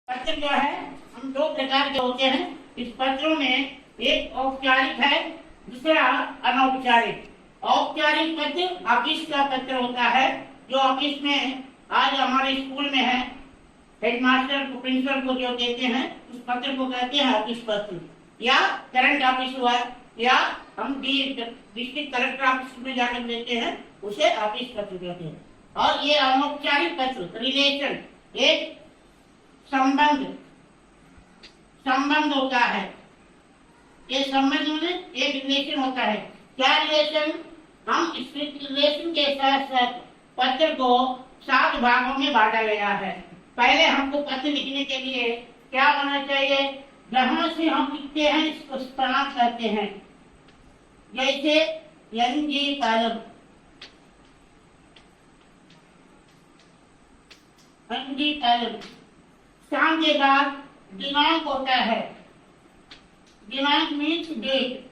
पत्र जो है हम दो प्रकार के होते हैं। इस पत्रों में एक औपचारिक है, दूसरा अनौपचारिक। औपचारिक पत्र ऑफिस का पत्र होता है, जो ऑफिस में आज हमारे स्कूल में है, हेडमास्टर को प्रिंसिपल को जो देते हैं उस पत्र को कहते हैं ऑफिस पत्र, या करंट ऑफिस हुआ, या हम डिस्ट्रिक्ट कलेक्टर ऑफिस में जाकर देते हैं, उसे ऑफिस पत्र कहते हैं। और ये अनौपचारिक पत्र रिलेशन, एक संबंध होता है। ये संबंध में एक रिलेशन होता है। क्या रिलेशन? हम इस रिलेशन के साथ साथ पत्र को 7 भागों में बांटा गया है। पहले हमको पत्र लिखने के लिए क्या होना चाहिए? जहां से हम लिखते हैं इसको स्थान कहते हैं। जैसे एनजी कॉलम, एनजी कॉलम। स्थान के बाद दिनांक होता है। दिनांक मीन्स डेट।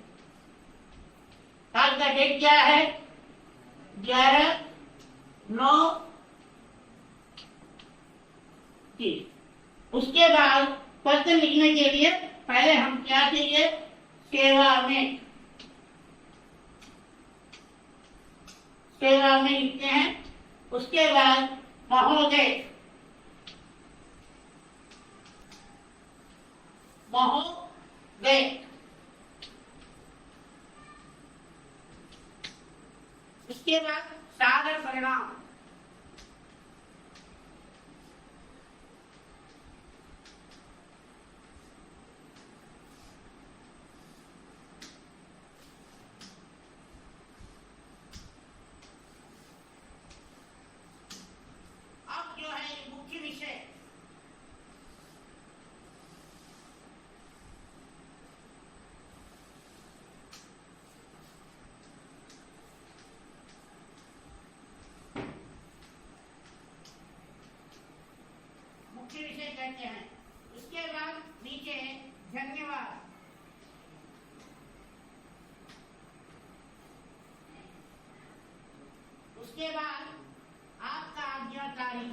आज का डेट क्या है? 11/9/30। उसके बाद पत्र लिखने के लिए पहले हम क्या चाहिए? सेवा में लिखते हैं। उसके बाद महोदय, उसके बाद सादर परिणाम, अब जो है मुख्य विषय, कहते हैं। उसके बाद नीचे धन्यवाद, उसके बाद आपका आज्ञाकारी,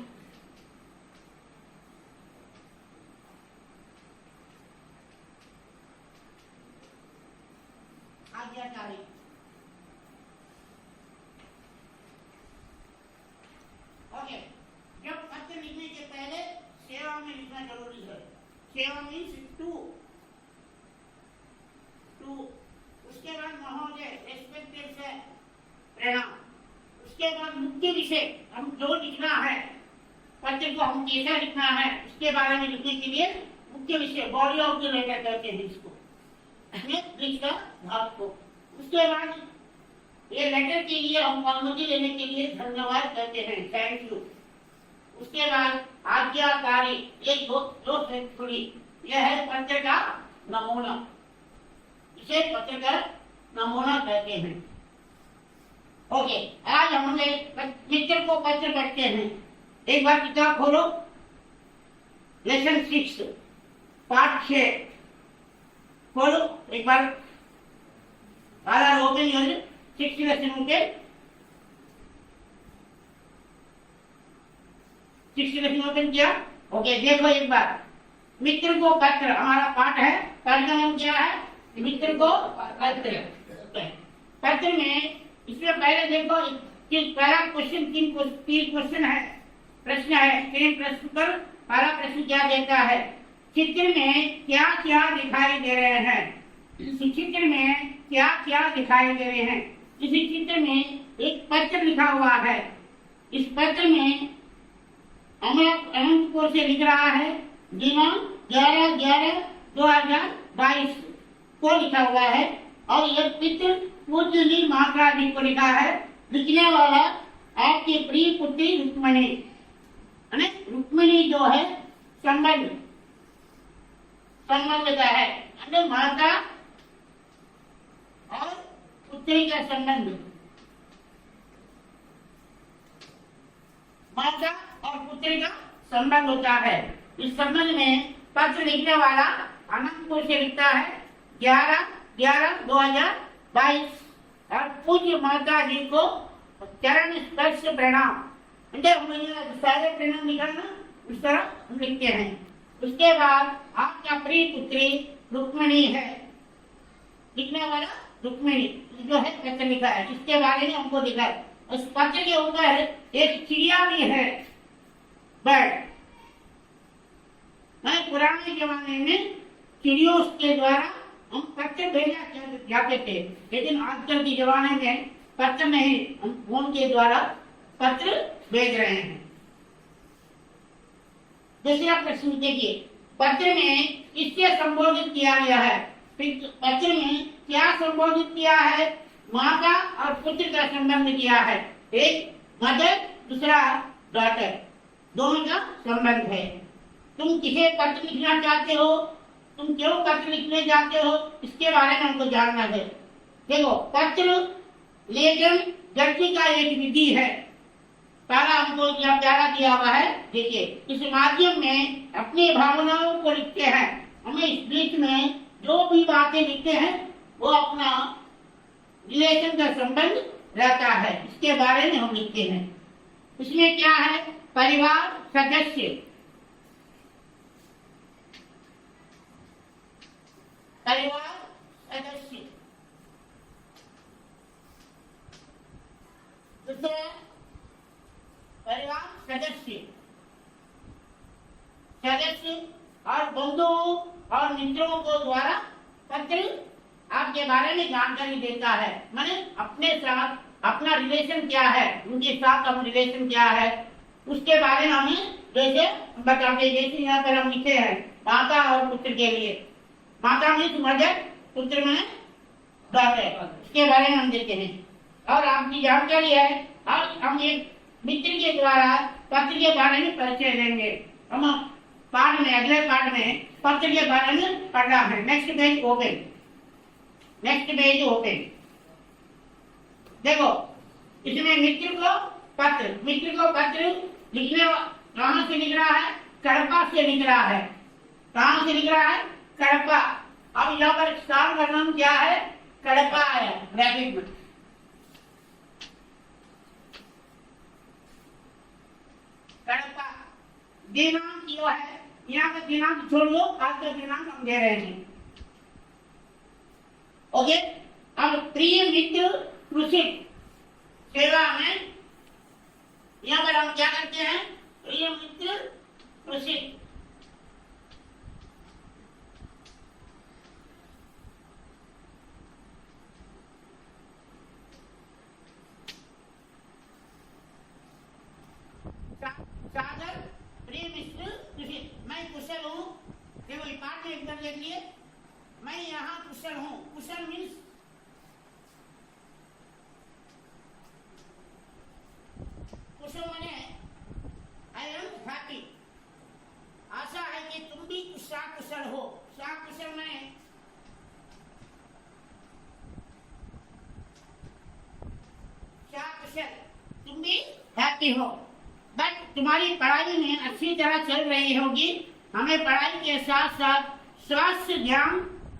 ओके। जब पत्र लिखने के पहले सेवा में लिखना जरूरी है। सेवा मीन्स टू। उसके बाद महोदय, रेस्पेक्टेड से प्रणाम। उसके बाद मुख्य विषय, हम जो लिखना है, पत्र को हम कैसा लिखना है उसके बारे में लिखने के लिए मुख्य विषय, बॉडी ऑफ द लेटर कहते हैं इसको, का भाग को। उसके बाद ये लेटर के लिए हम अनुमति लेने के लिए धन्यवाद कहते हैं, थैंक यू। उसके बाद आज्ञाकारी, एक दो थोड़ी, यह है पत्र का नमूना, इसे पत्र का नमूना कहते हैं। ओके, आज हम मित्र को पत्र पढ़ते हैं। एक बार किताब खोलो, लेसन 6 पाठ 6 खोलो एक बार। Open your 6th lesson okay. 6th lesson open किया। ओके, देखो एक बार, मित्र को पत्र, हमारा पाठ है। पाठ का नाम क्या है? मित्र को पत्र। पत्र में इसमें पहले देखो कि पहला क्वेश्चन, 3 क्वेश्चन है, प्रश्न है। 3 प्रश्न पर पहला प्रश्न क्या देता है? चित्र में क्या क्या दिखाई दे रहे हैं? इस चित्र में क्या क्या दिखाई दे रहे हैं? इस चित्र में एक पत्र लिखा हुआ है। इस पत्र में अनंतपुर से लिख रहा है, दिनांक 11/11/2022 को लिखा हुआ है। और यह चित्र पूज्यली महात्मा जी को लिखा है। लिखने वाला आपकी प्रिय पुत्री रुक्मणी। रुक्मणी जो है संबंध का है, माता और पुत्री का संबंध, माता और पुत्री का संबंध होता है। इस संबंध में पत्र लिखने वाला अनंतपुर से लिखता है 11/11/2022 और पूज्य माता जी को चरण स्पर्श प्रणाम। అంటే सारे प्रणाम लिखा ना, उस तरह हम लिखते हैं। उसके बाद आपका प्रिय पुत्री रुक्मिणी है, लिखने वाला रुक्मिणी जो है पत्र लिखा है, इसके बारे में हमको दिखा है। उस पत्र के ऊपर एक चिड़िया भी है, बर्ड। पुराने जमाने में चिड़ियों के द्वारा हम पत्र भेजा जाते थे, लेकिन आजकल के जमाने में पत्र नहीं, हम फोन के द्वारा पत्र भेज रहे हैं। दूसरा प्रश्न देखिए, पत्र में किससे संबोधित किया गया है? पत्र में क्या संबोधित किया है? माता और पुत्र का संबंध किया है। एक मदर, दूसरा डॉटर, दोनों का संबंध है। तुम किसे पत्र लिखना चाहते हो, तुम क्यों पत्र लिखने जाते हो, इसके बारे में हमको जानना है। देखो, पत्र लेखन व्यक्ति का एक विधि है। पहला हमको प्यारा दिया हुआ है, देखिए, इस माध्यम में अपनी भावनाओं को लिखते हैं। हमें इस बीच में जो भी बातें लिखते हैं वो अपना रिलेशन का संबंध रहता है, इसके बारे में हम लिखते हैं। इसमें क्या है? परिवार सदस्य, परिवार सदस्य, दूसरा परिवार सदस्य, सदस्य और बंधुओं और मित्रों को द्वारा पत्र आपके बारे में जानकारी देता है। माने अपने साथ अपना रिलेशन क्या है, उनके साथ हम रिलेशन क्या है, उसके बारे में हमें जैसे बताते। जैसे यहाँ पर हम लिखे हैं माता और पुत्र के लिए, माता में मदर, पुत्र में डॉटर, इसके बारे में हम देते हैं और आपकी जानकारी है। और हम एक मित्र के द्वारा पत्र के बारे में परिचय देंगे। हम पाठ में, अगले पाठ में पत्र के बारे में पढ़ना है। Next page open, next page open. देखो, इसमें मित्र को पत्र लिखने कहाँ से लिख रहा है? कड़पा से लिख रहा है। कहाँ से लिख रहा है? कड़पा। अब यहाँ पर स्थान का नाम क्या है? कड़पा है, ब्रैकेट में। कड़पा। दिनांक जो है, यहाँ का दिनांक छोड़ लो, आज का दिनांक हम दे रहे हैं। ओके। अब प्रिय मित्र कृषिक सेवा में यहाँ पर हम क्या करते हैं? प्रिय मित्र कृषिक, सागर प्रिय मित्र कृषिक, मैं कुशल हूँ। देखो, ये पाठ में एकदम देखिए, मैं यहाँ कुशल हूँ। कुशल मीन्स कुशल माने आई एम हैप्पी। आशा है कि तुम भी कुशल हो। कुशल माने कुशल, तुम भी हैप्पी हो। बट तुम्हारी पढ़ाई में अच्छी तरह चल रही होगी। हमें पढ़ाई के साथ साथ स्वास्थ्य ध्यान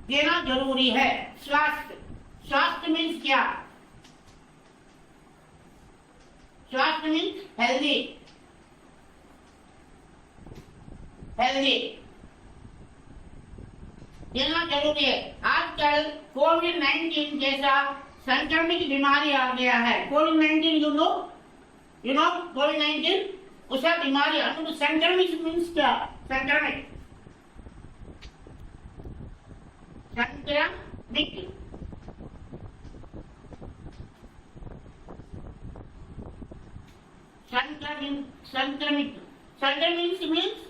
देना जरूरी है। स्वास्थ्य मीन्स क्या? स्वास्थ्य मीन्स हेल्दी देना जरूरी है। आजकल कोविड-19 जैसा संक्रमित बीमारी आ गया है। कोविड-19 यू नो कोविड-19 उसा बीमारी। संक्रमित मीन्स क्या? संक्रमित मीन्स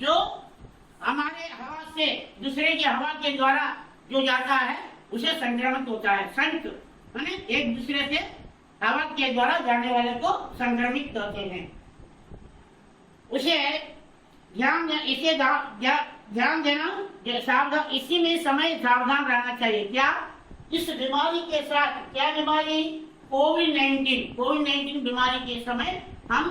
जो हमारे हवा से दूसरे की हवा के द्वारा जो जाता है उसे संक्रमित होता है। संक माने एक दूसरे से हवा के द्वारा जाने वाले को संक्रमित कहते हैं। उसे ध्यान देना, सावधान, इसी में समय सावधान रहना चाहिए। क्या? इस बीमारी के साथ, क्या बीमारी? कोविड-19 बीमारी के समय हम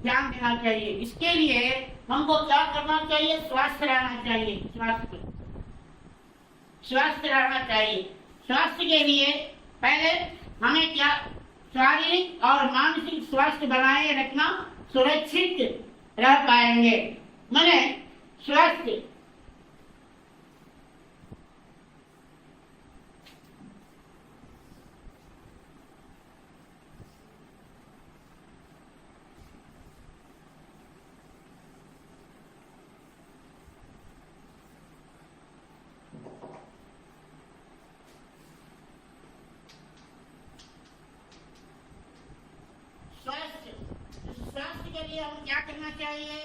ध्यान देना चाहिए। इसके लिए हमको क्या करना चाहिए? स्वस्थ रहना चाहिए। स्वस्थ रहना चाहिए। स्वास्थ्य के लिए पहले हमें क्या? शारीरिक और मानसिक स्वास्थ्य बनाए रखना, सुरक्षित रह पाएंगे। मैंने स्वस्थ, स्वास्थ्य के लिए हमें क्या करना चाहिए?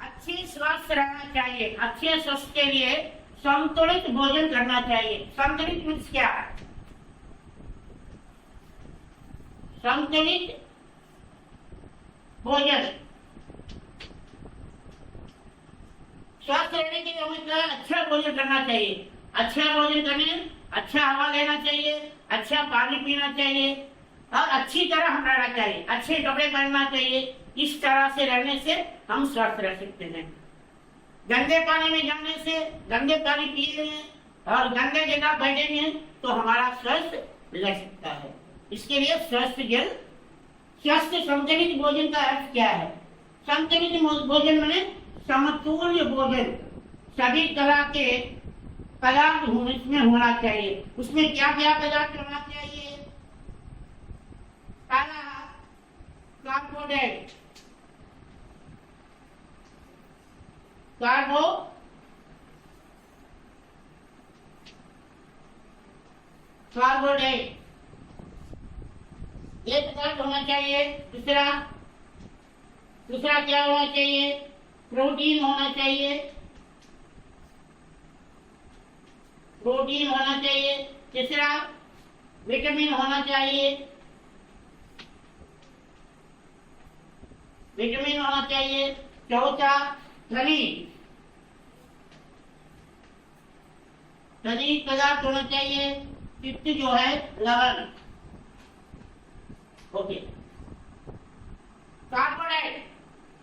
अच्छे स्वस्थ रहना चाहिए। अच्छे स्वस्थ के लिए संतुलित भोजन करना चाहिए। संतुलित मीन्स क्या है? संतुलित भोजन, स्वस्थ रहने के लिए हमें अच्छा भोजन करना चाहिए। अच्छा भोजन करने, अच्छा हवा लेना चाहिए, अच्छा पानी पीना चाहिए और अच्छी तरह हम रहना चाहिए, अच्छे कपड़े पहनना चाहिए। इस तरह से रहने से हम स्वस्थ रह सकते हैं। गंदे पानी में जाने से, गंदे पानी पी लें और गंदे जगह बैठेंगे तो हमारा स्वास्थ्य बिगड़ सकता है। इसके लिए स्वस्थ जल, स्वस्थ संतुलित भोजन का अर्थ क्या है? संतुलित भोजन माने समतुल्य भोजन, सभी तरह के पदार्थ उसमें होना चाहिए। उसमें क्या क्या पदार्थ होना चाहिए? पहला कार्बोहाइड्रेट, कार्बोहाइड्रेट ये पदार्थ होना चाहिए। दूसरा क्या होना चाहिए? प्रोटीन होना चाहिए, प्रोटीन होना चाहिए। तीसरा विटामिन होना चाहिए, विटामिन होना चाहिए। चौथा खनिज, खनिज पदार्थ होना चाहिए। पित्त जो है लवण। ओके, कार्बोहाइड्रेट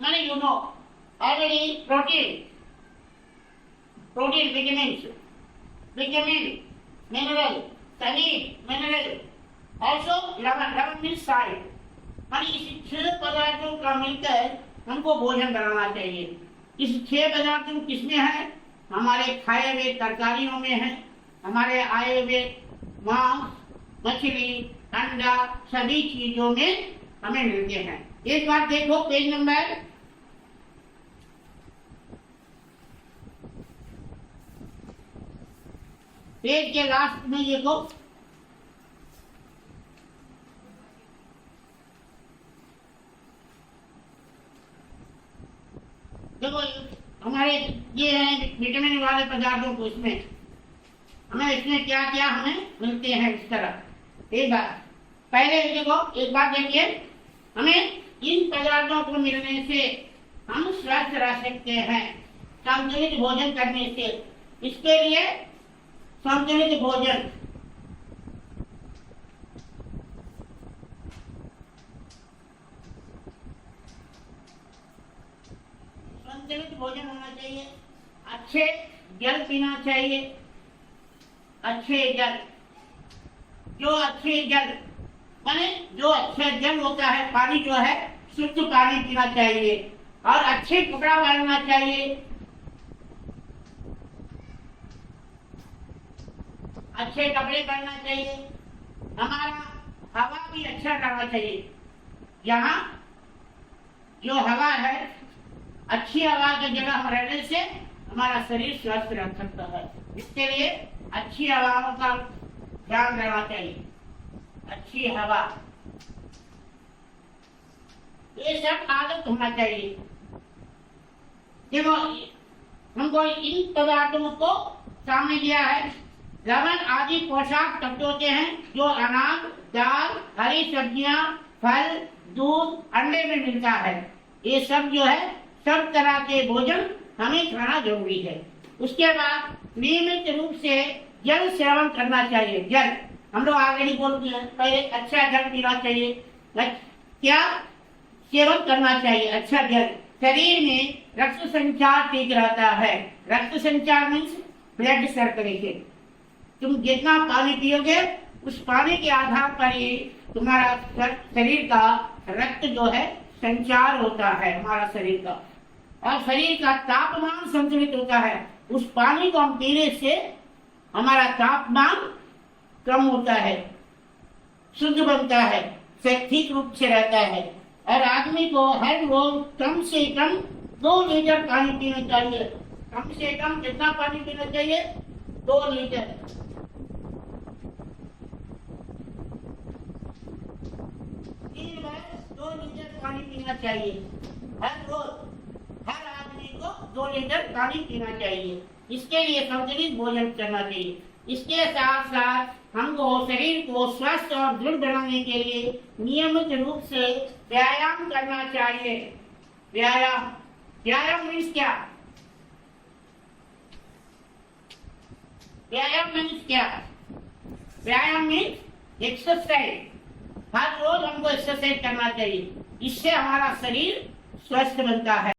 माने you know already protein, vitamin, mineral, खनिज मिनरल, ऑल्सो लवण मीन्स साल्ट। माने इस 6 पदार्थों का मिलकर हमको भोजन बनाना चाहिए। इस 6 पदार्थों किसमें है? हमारे खाए हुए तरकारियों में है, हमारे आए हुए मांस, मछली, अंडा, सभी चीजों में हमें मिलते हैं। एक बार देखो पेज नंबर 1 के लास्ट में देखो, देखो हमारे ये है विटामिन वाले पदार्थों को, इसमें हमें इसमें क्या क्या हमें मिलते हैं। इस तरह एक बार पहले देखो, एक बार देखिए, हमें इन पदार्थों को मिलने से हम स्वस्थ रह सकते हैं संतुलित भोजन करने से। इसके लिए संतुलित भोजन, संतुलित भोजन होना चाहिए। अच्छे जल पीना चाहिए, अच्छे जल, जो अच्छे जल माने जो अच्छा जल होता है, पानी जो है शुद्ध पानी पीना चाहिए और अच्छे कपड़ा पहनना चाहिए, अच्छे कपड़े पहनना चाहिए। हमारा हवा भी अच्छा रहना चाहिए। यहाँ जो हवा है, अच्छी हवा की जगह हम रहने से हमारा शरीर स्वस्थ रह सकता है। इसके लिए अच्छी हवाओं का ध्यान रखना चाहिए। अच्छी हवा, ये सब आदत होना चाहिए। देखो हमको इन पदार्थों को सामने दिया है। लवण आदि पोषक तत्व होते हैं जो अनाज, दाल, हरी सब्जियां, फल, दूध, अंडे में मिलता है। ये सब जो है, सब तरह के भोजन हमें खाना जरूरी है। उसके बाद नियमित रूप से जल सेवन करना चाहिए। जल हम लोग आगे नहीं बोलते हैं, पहले अच्छा जल पीना चाहिए। क्या सेवन करना चाहिए? अच्छा जल। शरीर में रक्त संचार ठीक रहता है। रक्त संचार मीन्स ब्लड सर्कुलेशन। तुम जितना पानी पियोगे उस पानी के आधार पर ही तुम्हारा शरीर का रक्त जो है संचार होता है हमारा शरीर का। और शरीर का तापमान संतुलित होता है। उस पानी को हम पीने से हमारा तापमान कम होता है, शुद्ध बनता है, ठीक रूप से रहता है। और आदमी को हर रोज कम से कम 2 लीटर पानी पीना चाहिए। कम से कम कितना पानी पीना चाहिए? 2 लीटर। दिन भर 2 लीटर पानी पीना चाहिए। हर रोज हर आदमी को 2 लीटर पानी पीना चाहिए। इसके लिए संतुलित भोजन करना चाहिए। इसके साथ साथ हमको शरीर को स्वस्थ और दृढ़ बनाने के लिए नियमित रूप से व्यायाम करना चाहिए। व्यायाम व्यायाम मीन्स क्या? व्यायाम मीन्स क्या? व्यायाम मीन्स एक्सरसाइज। हर रोज हमको एक्सरसाइज करना चाहिए। इससे हमारा शरीर स्वस्थ बनता है।